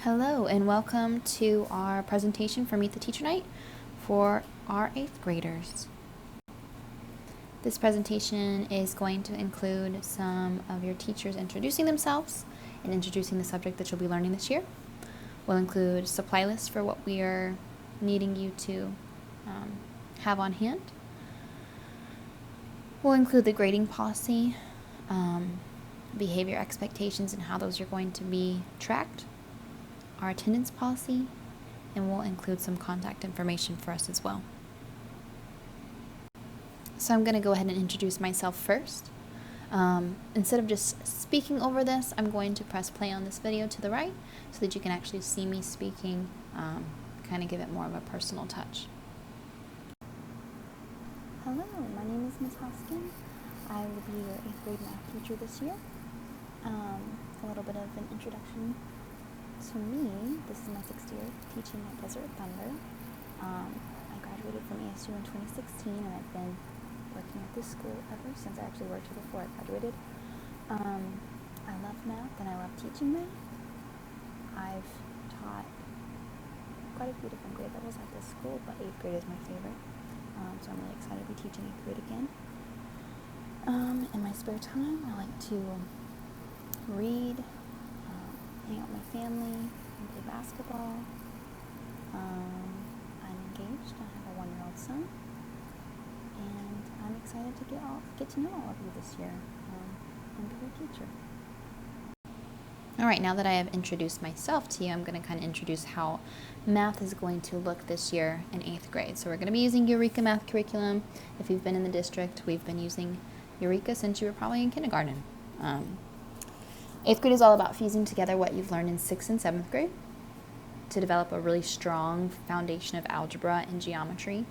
Hello and welcome to our presentation for Meet the Teacher Night for our 8th graders. This presentation is going to include some of your teachers introducing themselves and introducing the subject that you'll be learning this year. We'll include supply lists for what we are needing you to have on hand. We'll include the grading policy, behavior expectations and how those are going to be tracked, our attendance policy, and we'll include some contact information for us as well. So I'm going to go ahead and introduce myself first. Instead of just speaking over this, I'm going to press play on this video to the right so that you can actually see me speaking, kind of give it more of a personal touch. Hello, my name is Ms. Hoskin. I will be your 8th grade math teacher this year. A little bit of an introduction to me. This is my 6th year teaching at Desert Thunder. I graduated from ASU in 2016 and I've been working at this school ever since. I actually worked here before I graduated. I love math and I love teaching math. I've taught quite a few different grade levels at this school, but 8th grade is my favorite. So I'm really excited to be teaching 8th grade again. In my spare time, I like to read, hang out with my family, and play basketball. I'm engaged. I have a 1-year-old son, and I'm excited to get to know all of you this year and be your teacher. All right, now that I have introduced myself to you, I'm going to kind of introduce how math is going to look this year in 8th grade. So we're going to be using Eureka Math Curriculum. If you've been in the district, we've been using Eureka since you were probably in kindergarten. 8th grade is all about fusing together what you've learned in 6th and 7th grade to develop a really strong foundation of algebra and geometry.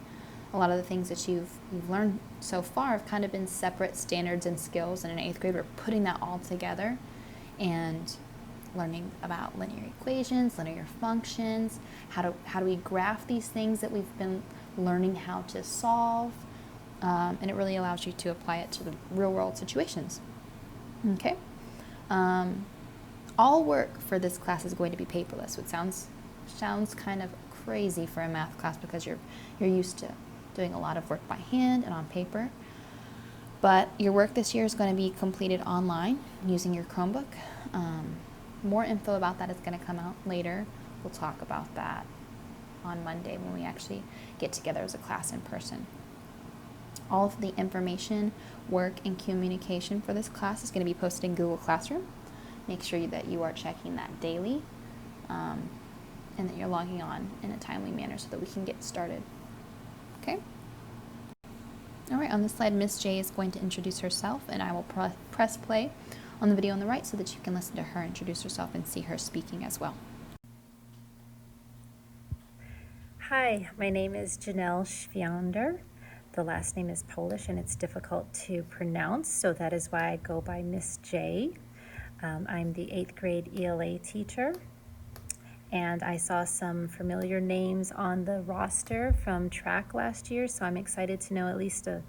A lot of the things that you've learned so far have kind of been separate standards and skills, and in 8th grade we're putting that all together and learning about linear equations, linear functions, how do we graph these things that we've been learning how to solve, and it really allows you to apply it to the real world situations. Okay. All work for this class is going to be paperless. So it sounds kind of crazy for a math class because you're used to doing a lot of work by hand and on paper. But your work this year is going to be completed online using your Chromebook. More info about that is going to come out later. We'll talk about that on Monday when we actually get together as a class in person. All of the information, work, and communication for this class is going to be posted in Google Classroom. Make sure that you are checking that daily and that you're logging on in a timely manner so that we can get started. Okay? All right, on this slide, Miss J is going to introduce herself, and I will press play on the video on the right so that you can listen to her introduce herself and see her speaking as well. Hi, my name is Janelle Schwiander. The last name is Polish and it's difficult to pronounce, so that is why I go by Miss J. I'm the 8th grade ELA teacher, and I saw some familiar names on the roster from track last year, so I'm excited to know at least a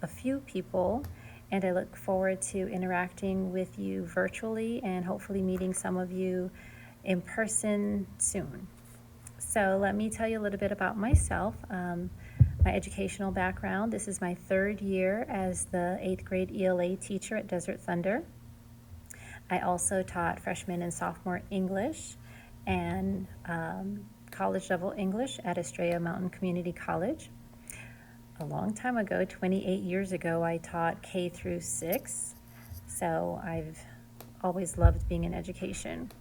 few people, and I look forward to interacting with you virtually and hopefully meeting some of you in person soon. So let me tell you a little bit about myself. My educational background: this is my 3rd year as the 8th grade ELA teacher at Desert Thunder. I also taught freshman and sophomore English and college level English at Estrella Mountain Community College. A long time ago, 28 years ago, I taught K through 6, so I've always loved being in education.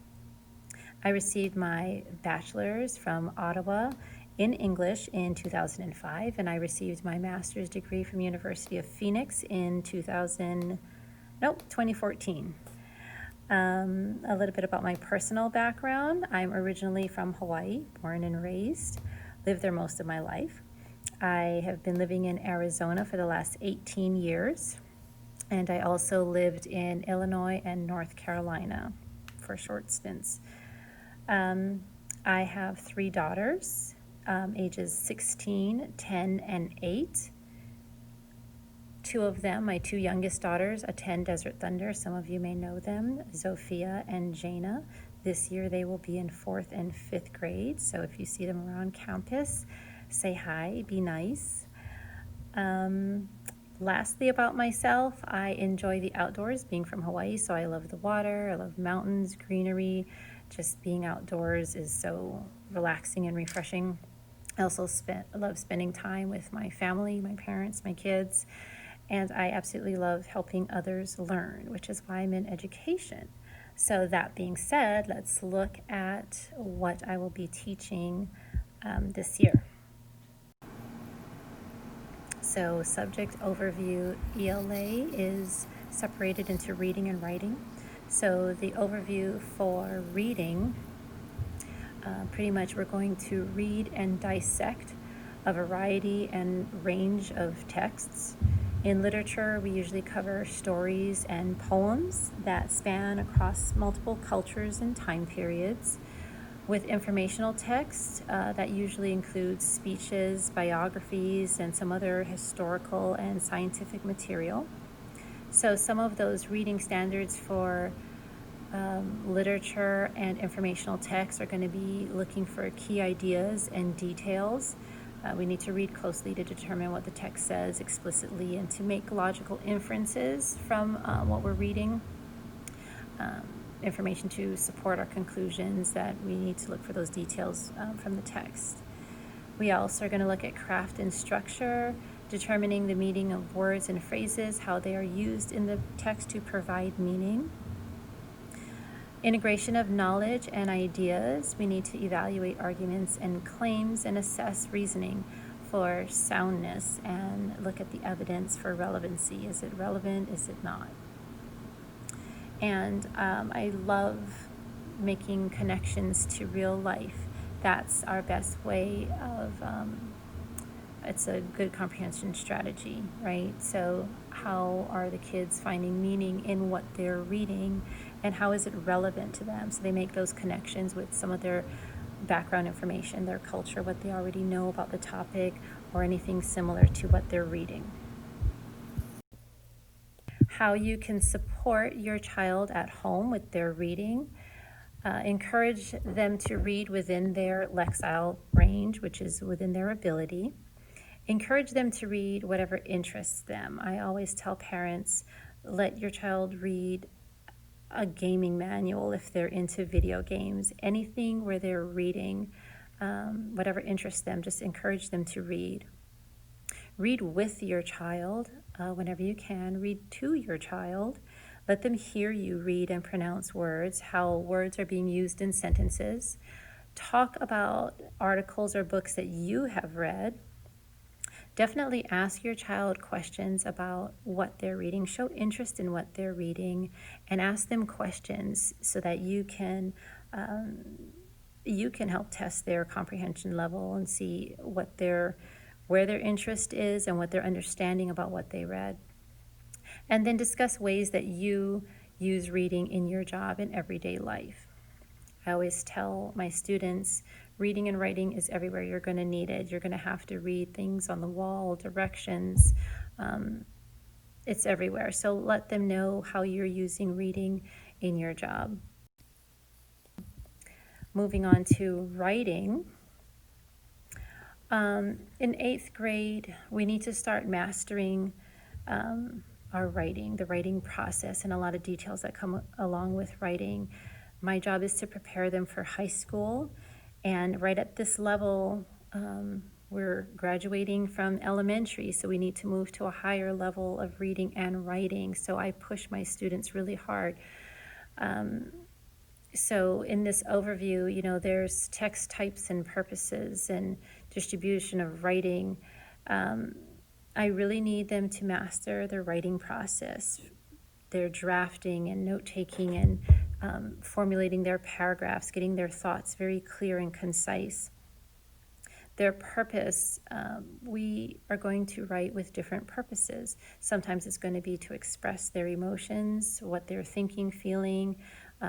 I received my bachelor's from Ottawa in English in 2005, and I received my master's degree from University of Phoenix in 2014. A little bit about my personal background. I'm originally from Hawaii, born and raised, lived there most of my life. I have been living in Arizona for the last 18 years, and I also lived in Illinois and North Carolina for short stints. I have 3 daughters, ages 16, 10, and 8. 2 of them, my 2 youngest daughters, attend Desert Thunder. Some of you may know them, Zofia and Jana. This year they will be in 4th and 5th grade, so if you see them around campus, say hi, be nice. Lastly, about myself, I enjoy the outdoors, being from Hawaii, so I love the water, I love mountains, greenery. Just being outdoors is so relaxing and refreshing. I also love spending time with my family, my parents, my kids, and I absolutely love helping others learn, which is why I'm in education. So that being said, let's look at what I will be teaching this year. So subject overview, ELA is separated into reading and writing. So the overview for reading, pretty much we're going to read and dissect a variety and range of texts. In literature, we usually cover stories and poems that span across multiple cultures and time periods. With informational text, that usually includes speeches, biographies, and some other historical and scientific material. So some of those reading standards for literature and informational text are going to be looking for key ideas and details. We need to read closely to determine what the text says explicitly and to make logical inferences from what we're reading. Information to support our conclusions, that we need to look for those details from the text. We also are going to look at craft and structure, determining the meaning of words and phrases, how they are used in the text to provide meaning. Integration of knowledge and ideas. We need to evaluate arguments and claims and assess reasoning for soundness and look at the evidence for relevancy. Is it relevant? Is it not? And I love making connections to real life. That's our best way of, it's a good comprehension strategy, right? So how are the kids finding meaning in what they're reading, and how is it relevant to them? So they make those connections with some of their background information, their culture, what they already know about the topic, or anything similar to what they're reading. How you can support your child at home with their reading. Encourage them to read within their Lexile range, which is within their ability. Encourage them to read whatever interests them. I always tell parents, let your child read a gaming manual if they're into video games. Anything where they're reading, whatever interests them, just encourage them to read. Read with your child whenever you can. Read to your child. Let them hear you read and pronounce words, how words are being used in sentences. Talk about articles or books that you have read. Definitely ask your child questions about what they're reading. Show interest in what they're reading and ask them questions so that you can help test their comprehension level and see where their interest is and what their understanding about what they read. And then discuss ways that you use reading in your job in everyday life. I always tell my students, reading and writing is everywhere. You're going to need it. You're going to have to read things on the wall, directions. It's everywhere. So let them know how you're using reading in your job. Moving on to writing. In 8th grade, we need to start mastering our writing, the writing process, and a lot of details that come along with writing. My job is to prepare them for high school, and right at this level, we're graduating from elementary, so we need to move to a higher level of reading and writing. So I push my students really hard. So in this overview, there's text types and purposes and distribution of writing. I really need them to master the writing process, their drafting and note-taking and formulating their paragraphs, getting their thoughts very clear and concise. Their purpose, we are going to write with different purposes. Sometimes it's going to be to express their emotions, what they're thinking, feeling,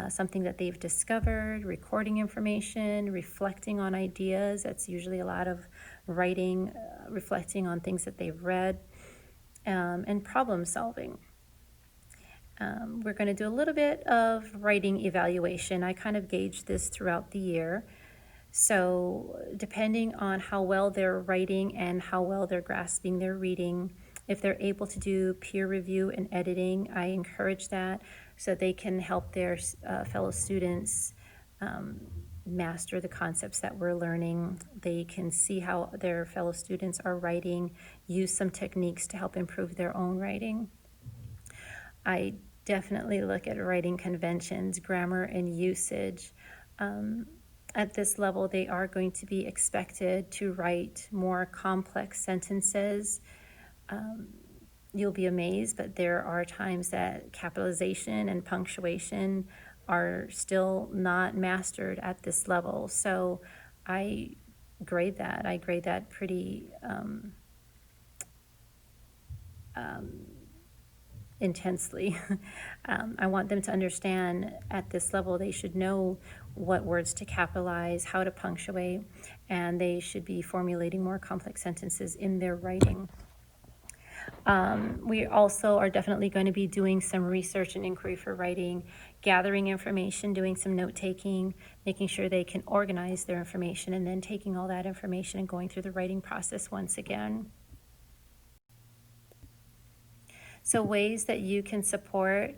something that they've discovered, recording information, reflecting on ideas. That's usually a lot of writing, reflecting on things that they've read, and problem solving. We're going to do a little bit of writing evaluation. I kind of gauge this throughout the year. So depending on how well they're writing and how well they're grasping their reading, if they're able to do peer review and editing, I encourage that so they can help their fellow students master the concepts that we're learning. They can see how their fellow students are writing, use some techniques to help improve their own writing. I definitely look at writing conventions, grammar, and usage. At this level, they are going to be expected to write more complex sentences. You'll be amazed, but there are times that capitalization and punctuation are still not mastered at this level. So I grade that. I grade that pretty intensely. I want them to understand at this level they should know what words to capitalize, how to punctuate, and they should be formulating more complex sentences in their writing. We also are definitely going to be doing some research and inquiry for writing, gathering information, doing some note taking, making sure they can organize their information, and then taking all that information and going through the writing process once again. So ways that you can support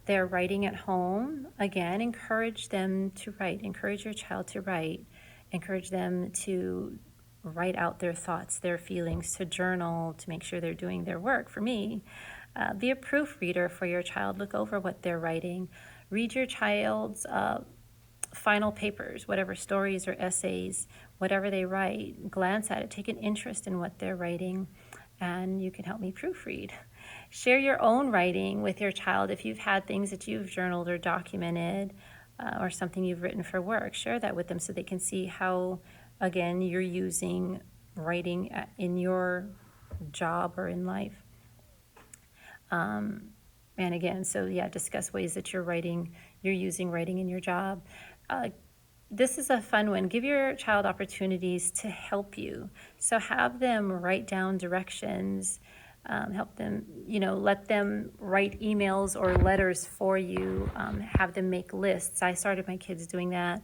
their writing at home, again, encourage them to write, encourage your child to write, encourage them to write out their thoughts, their feelings, to journal, to make sure they're doing their work. For me, be a proofreader for your child. Look over what they're writing. Read your child's final papers, whatever stories or essays, whatever they write. Glance at it. Take an interest in what they're writing, and you can help me proofread. Share your own writing with your child. If you've had things that you've journaled or documented or something you've written for work, share that with them so they can see how, again, you're using writing in your job or in life. And again, so yeah, discuss ways that you're using writing in your job. This is a fun one. Give your child opportunities to help you. So have them write down directions, help them, let them write emails or letters for you, have them make lists. I started my kids doing that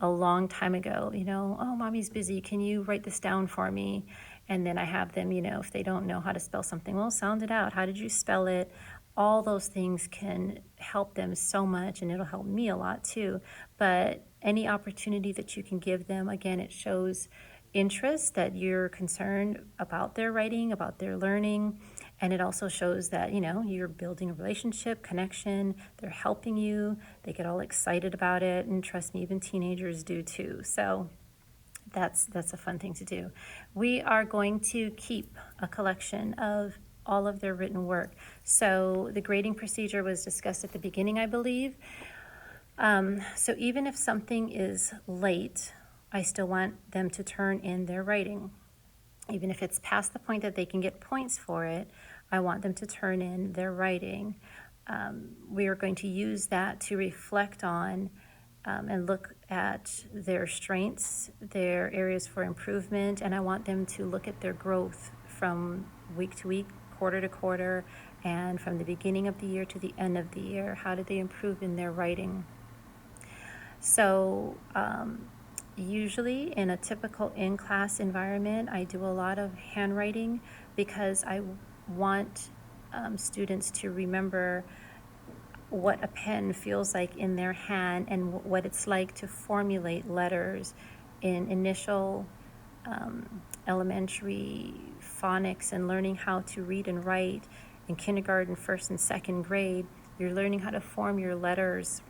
a long time ago. Oh, mommy's busy. Can you write this down for me? And then I have them, if they don't know how to spell something, well, sound it out. How did you spell it? All those things can help them so much, and it'll help me a lot too. But any opportunity that you can give them, again, it shows interest, that you're concerned about their writing, about their learning, and it also shows that you're building a relationship, connection. They're helping you. They get all excited about it, and trust me, even teenagers do too. So that's a fun thing to do. We are going to keep a collection of all of their written work. So the grading procedure was discussed at the beginning, I believe. So even if something is late, I still want them to turn in their writing. Even if it's past the point that they can get points for it, I want them to turn in their writing. We are going to use that to reflect on and look at their strengths, their areas for improvement, and I want them to look at their growth from week to week, quarter to quarter, and from the beginning of the year to the end of the year. How did they improve in their writing? So usually in a typical in-class environment, I do a lot of handwriting because I want students to remember what a pen feels like in their hand and what it's like to formulate letters in initial elementary phonics and learning how to read and write in kindergarten, first and second grade. You're learning how to form your letters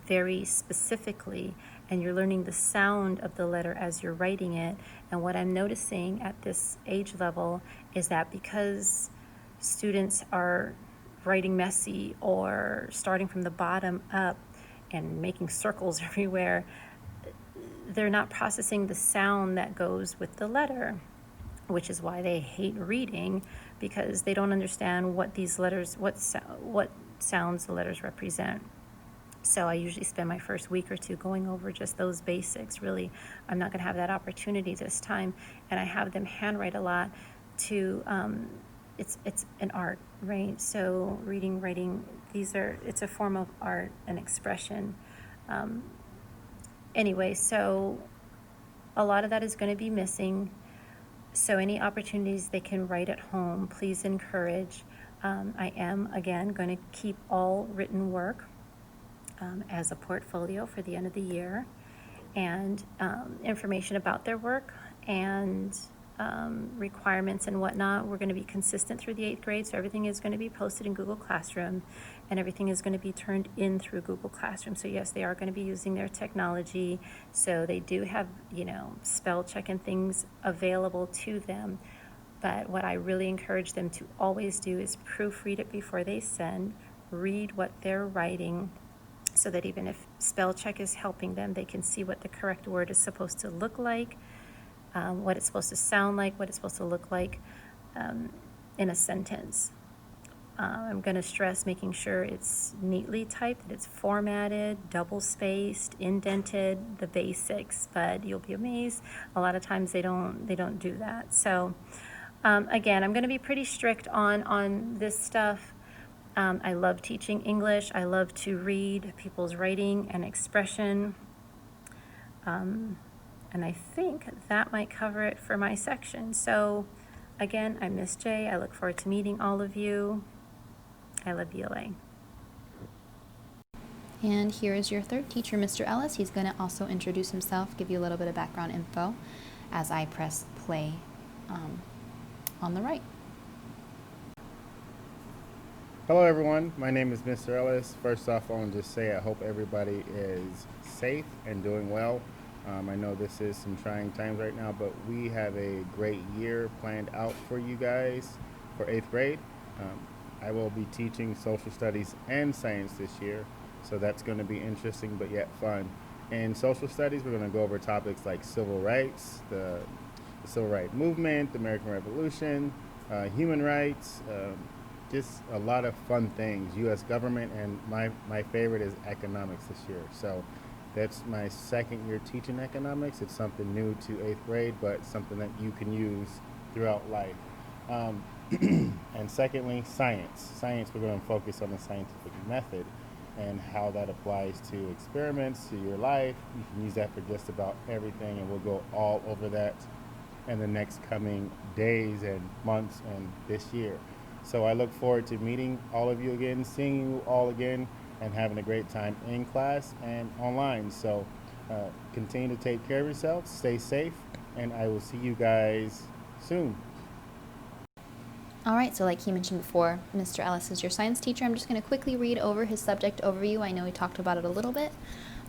very specifically, and you're learning the sound of the letter as you're writing it. And what I'm noticing at this age level is that because students are writing messy or starting from the bottom up and making circles everywhere, they're not processing the sound that goes with the letter, which is why they hate reading, because they don't understand what these letters, what sounds the letters represent. So I usually spend my first week or two going over just those basics. Really, I'm not going to have that opportunity this time, and I have them handwrite a lot to it's an art, right? So reading, writing, it's a form of art and expression. Anyway, so a lot of that is going to be missing. So any opportunities they can write at home, please encourage. I am, again, going to keep all written work as a portfolio for the end of the year, and information about their work and requirements and whatnot. We're going to be consistent through the 8th grade, so everything is going to be posted in Google Classroom, and everything is going to be turned in through Google Classroom. So yes, they are going to be using their technology, so they do have, spell check and things available to them. But what I really encourage them to always do is proofread it before they send, read what they're writing, so that even if spell check is helping them, they can see what the correct word is supposed to look like, what it's supposed to sound like, what it's supposed to look like in a sentence. I'm going to stress making sure it's neatly typed, that it's formatted, double-spaced, indented, the basics, but you'll be amazed. A lot of times they don't do that. So again, I'm going to be pretty strict on this stuff. I love teaching English. I love to read people's writing and expression. And I think that might cover it for my section. So again, I'm Miss J. I look forward to meeting all of you. I love BLA. And here is your third teacher, Mr. Ellis. He's going to also introduce himself, give you a little bit of background info as I press play on the right. Hello everyone, my name is Mr. Ellis. First off, I want to just say I hope everybody is safe and doing well. I know this is some trying times right now, but we have a great year planned out for you guys for 8th grade. I will be teaching social studies and science this year, so that's going to be interesting but yet fun. In social studies, we're going to go over topics like civil rights, the civil rights movement, the American Revolution, human rights, just a lot of fun things, U.S. government, and my favorite is economics this year. So that's my second year teaching economics. It's something new to 8th grade, but something that you can use throughout life. And secondly, science. Science, we're going to focus on the scientific method and how that applies to experiments, to your life. You can use that for just about everything, and we'll go all over that in the next coming days and months and this year. So I look forward to meeting all of you again, seeing you all again, and having a great time in class and online. So continue to take care of yourselves, stay safe, and I will see you guys soon. All right, so like he mentioned before, Mr. Ellis is your science teacher. I'm just going to quickly read over his subject overview. I know we talked about it a little bit,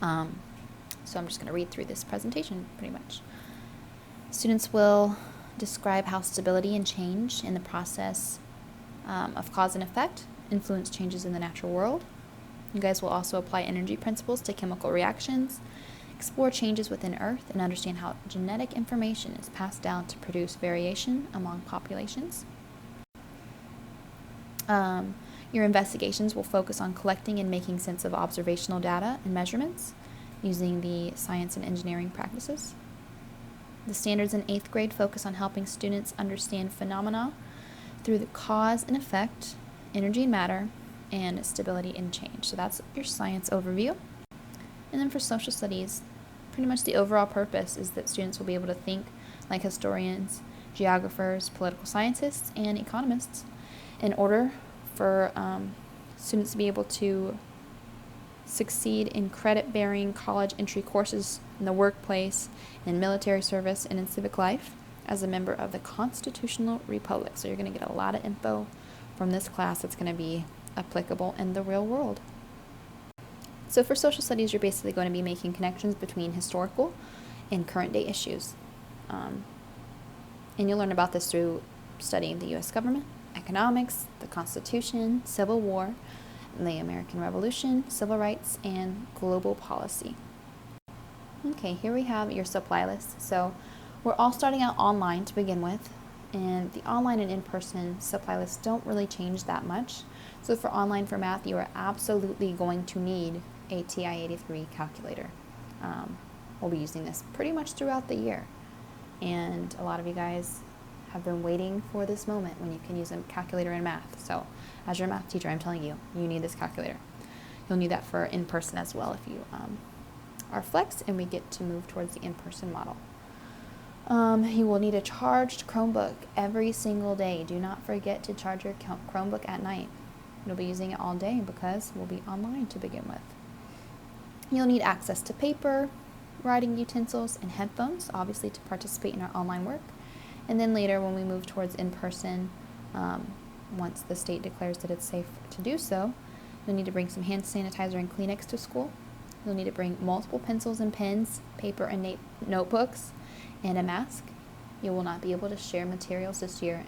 so I'm just going to read through this presentation pretty much. Students will describe how stability and change in the process of cause and effect influence changes in the natural world. You guys will also apply energy principles to chemical reactions, explore changes within Earth, and understand how genetic information is passed down to produce variation among populations. Your investigations will focus on collecting and making sense of observational data and measurements using the science and engineering practices. The standards in 8th grade focus on helping students understand phenomena through the cause and effect, energy and matter, and stability and change. So that's your science overview. And then for social studies, pretty much the overall purpose is that students will be able to think like historians, geographers, political scientists, and economists in order for students to be able to succeed in credit-bearing college entry courses in the workplace, in military service, and in civic life as a member of the Constitutional Republic. So you're going to get a lot of info from this class that's going to be applicable in the real world. So for social studies, you're basically going to be making connections between historical and current day issues. And you'll learn about this through studying the U.S. government, economics, the Constitution, Civil War, the American Revolution, civil rights, and global policy. Okay, here we have your supply list. So we're all starting out online to begin with, and the online and in-person supply lists don't really change that much. So for online for math, you are absolutely going to need a TI-83 calculator. We'll be using this pretty much throughout the year, and a lot of you guys have been waiting for this moment when you can use a calculator in math. So as your math teacher, I'm telling you, you need this calculator. You'll need that for in-person as well if you are flex and we get to move towards the in-person model. You will need a charged Chromebook every single day. Do not forget to charge your Chromebook at night. You'll be using it all day because we'll be online to begin with. You'll need access to paper, writing utensils, and headphones, obviously to participate in our online work. And then later when we move towards in-person, once the state declares that it's safe to do so, you'll need to bring some hand sanitizer and Kleenex to school. You'll need to bring multiple pencils and pens, paper and notebooks, and a mask. You will not be able to share materials this year,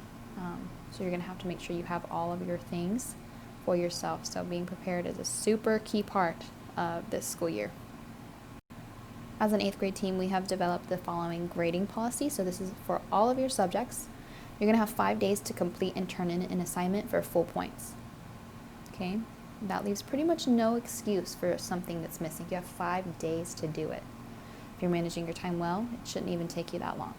so you're going to have to make sure you have all of your things for yourself. So being prepared is a super key part of this school year. As an 8th grade team, we have developed the following grading policy. So this is for all of your subjects. You're going to have 5 days to complete and turn in an assignment for full points. Okay? That leaves pretty much no excuse for something that's missing. You have 5 days to do it. If you're managing your time well, it shouldn't even take you that long.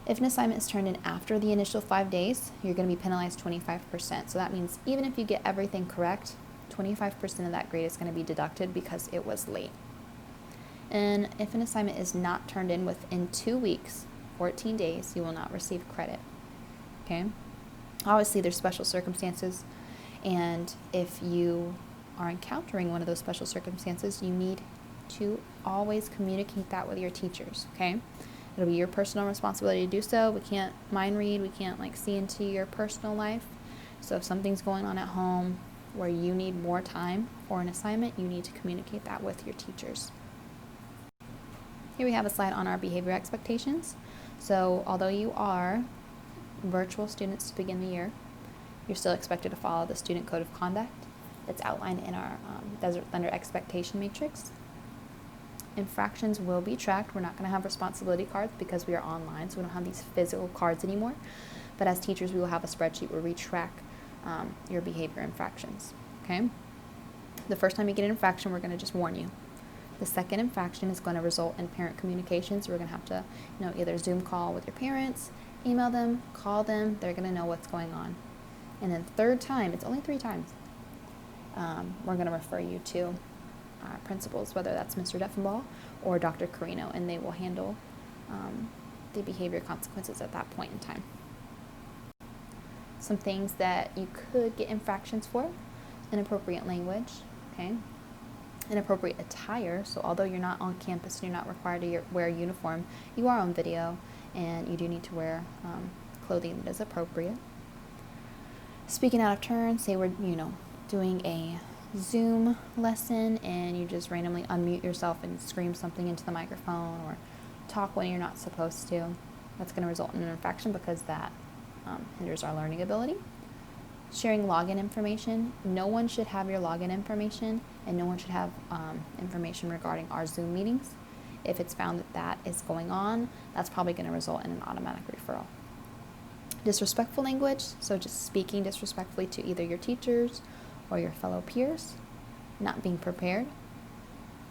If an assignment is turned in after the initial 5 days, you're going to be penalized 25%. So that means even if you get everything correct, 25% of that grade is going to be deducted because it was late. And if an assignment is not turned in within 2 weeks, 14 days, you will not receive credit. Okay? Obviously, there's special circumstances, and if you are encountering one of those special circumstances, you need to always communicate that with your teachers, okay? It'll be your personal responsibility to do so. We can't mind read, we can't see into your personal life. So if something's going on at home where you need more time for an assignment, you need to communicate that with your teachers. Here we have a slide on our behavior expectations. So although you are virtual students to begin the year, you're still expected to follow the student code of conduct that's outlined in our Desert Thunder expectation matrix. Infractions will be tracked. We're not going to have responsibility cards because we are online, so we don't have these physical cards anymore. But as teachers, we will have a spreadsheet where we track your behavior infractions. Okay? The first time you get an infraction, we're going to just warn you. The second infraction is going to result in parent communication, so we're going to have to, either Zoom call with your parents, email them, call them. They're going to know what's going on. And then third time, it's only 3 times, we're going to refer you to principals, whether that's Mr. Deffenbaugh or Dr. Carino, and they will handle the behavior consequences at that point in time. Some things that you could get infractions for: inappropriate language, okay? Inappropriate attire. So although you're not on campus and you're not required to wear a uniform, you are on video and you do need to wear clothing that is appropriate. Speaking out of turn, say we're, doing a Zoom lesson and you just randomly unmute yourself and scream something into the microphone or talk when you're not supposed to. That's going to result in an infraction because that hinders our learning ability. Sharing login information. No one should have your login information, and no one should have information regarding our Zoom meetings. If it's found that that is going on, that's probably going to result in an automatic referral. Disrespectful language, so just speaking disrespectfully to either your teachers or your fellow peers, not being prepared,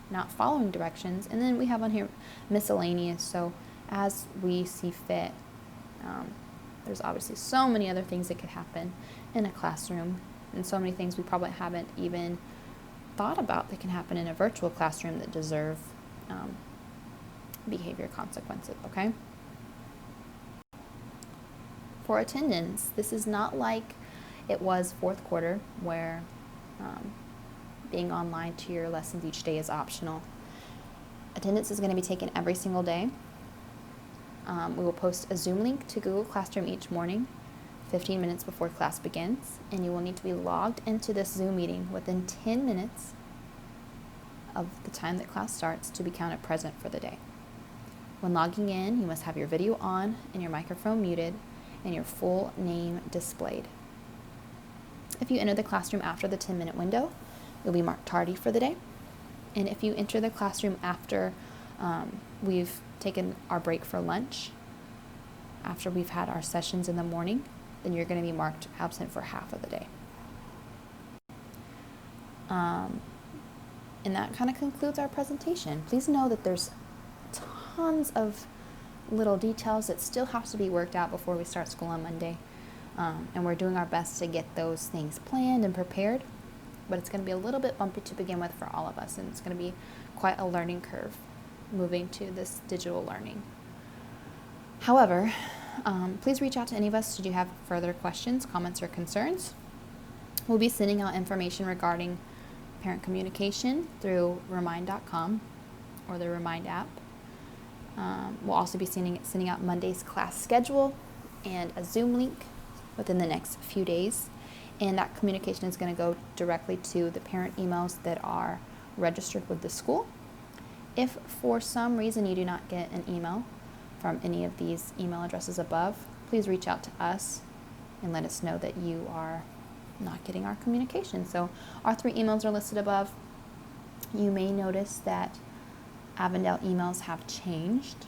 not following directions, and then we have on here miscellaneous, so as we see fit. There's obviously so many other things that could happen in a classroom, and so many things we probably haven't even thought about that can happen in a virtual classroom that deserve behavior consequences, okay? For attendance, this is not like it was 4th quarter where being online to your lessons each day is optional. Attendance is going to be taken every single day. We will post a Zoom link to Google Classroom each morning, 15 minutes before class begins, and you will need to be logged into this Zoom meeting within 10 minutes of the time that class starts to be counted present for the day. When logging in, you must have your video on and your microphone muted and your full name displayed. If you enter the classroom after the 10-minute window, you'll be marked tardy for the day. And if you enter the classroom after we've taken our break for lunch, after we've had our sessions in the morning, then you're going to be marked absent for half of the day. And that kind of concludes our presentation. Please know that there's tons of little details that still have to be worked out before we start school on Monday. And we're doing our best to get those things planned and prepared, but it's going to be a little bit bumpy to begin with for all of us, and it's going to be quite a learning curve moving to this digital learning. However, please reach out to any of us should you have further questions, comments, or concerns. We'll be sending out information regarding parent communication through remind.com or the Remind app. We'll also be sending out Monday's class schedule and a Zoom link within the next few days. And that communication is going to go directly to the parent emails that are registered with the school. If for some reason you do not get an email from any of these email addresses above, please reach out to us and let us know that you are not getting our communication. So our 3 emails are listed above. You may notice that Avondale emails have changed.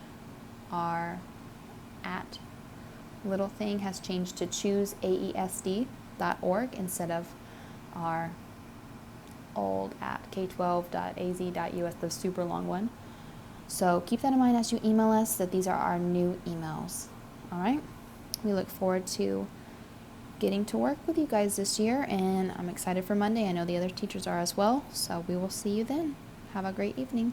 Our @ little thing has changed to chooseaesd.org instead of our old @ k12.az.us, the super long one. So keep that in mind as you email us, that these are our new emails. All right? We look forward to getting to work with you guys this year, and I'm excited for Monday. I know the other teachers are as well, so we will see you then. Have a great evening.